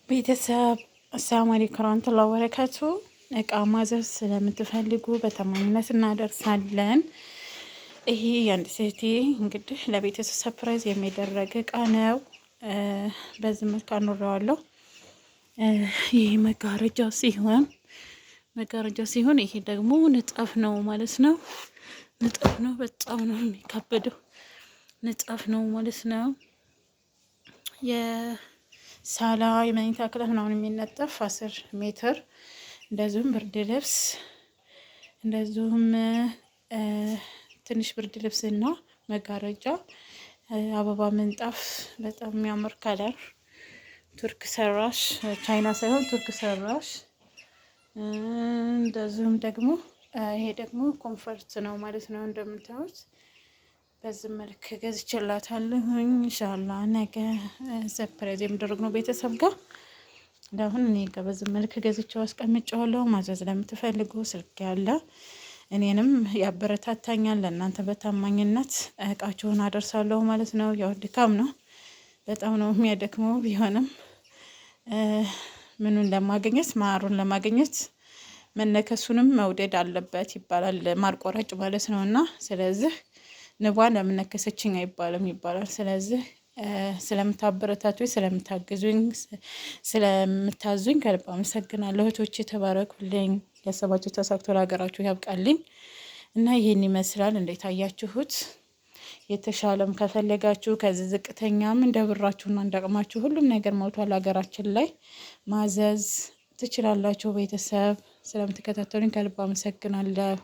ቤተሰብ አሰላሙ አለይኩም ወራህመቱላሂ ወበረካቱ። እቃ ማዘዝ ስለምትፈልጉ በታማኝነት እናደርሳለን። ይሄ የአንድ ሴቴ እንግዲህ ለቤተሰብ ሰርፕራይዝ የሚደረግ እቃ ነው። በዚህ መልክ አኖረዋለሁ። ይሄ መጋረጃ ሲሆን ይሄ ደግሞ ንጣፍ ነው ማለት ነው። ንጣፍ ነው፣ በጣም ነው የሚካበደው። ንጣፍ ነው ማለት ነው። ሳላ የመኝታ ክፍል ምናምን የሚነጠፍ 10 ሜትር፣ እንደዚሁም ብርድ ልብስ፣ እንደዚሁም ትንሽ ብርድ ልብስና መጋረጃ፣ አበባ ምንጣፍ፣ በጣም የሚያምር ከለር፣ ቱርክ ሰራሽ ቻይና ሳይሆን ቱርክ ሰራሽ። እንደዚሁም ደግሞ ይሄ ደግሞ ኮምፈርት ነው ማለት ነው። እንደምታዩት በዚህ መልክ ገዝቼላታለሁኝ። ኢንሻአላህ ነገ ሰርፕራይዝ የሚደረግ ነው ቤተሰብ ጋር። ለአሁን እኔ ጋር በዚህ መልክ ገዝቼው አስቀምጬዋለሁ። ማዘዝ ለምትፈልጉ ስልክ ያለ እኔንም ያበረታታኛል። ለእናንተ በታማኝነት እቃችሁን አደርሳለሁ ማለት ነው። ያው ድካም ነው፣ በጣም ነው የሚያደክመው። ቢሆንም ምኑን ለማግኘት ማሩን ለማግኘት መነከሱንም መውደድ አለበት ይባላል፣ ማርቆራጭ ማለት ነው። እና ስለዚህ ንቧን ለምን ነከሰችኝ አይባልም ይባላል። ስለዚህ ስለምታበረታቱኝ፣ ስለምታዙኝ ከልብ አመሰግናለሁ። እህቶቼ ተባረኩልኝ። ያሰባችሁ ተሳክቶ ለሀገራችሁ ያብቃልኝ። እና ይሄን ይመስላል። እንዴት አያችሁት? የተሻለም ከፈለጋችሁ ከዚህ ዝቅተኛም እንደ ብራችሁና እንደ አቅማችሁ ሁሉም ነገር ሞልቷል ሀገራችን ላይ፣ ማዘዝ ትችላላችሁ። ቤተሰብ ስለምትከታተሉኝ ከልብ አመሰግናለሁ።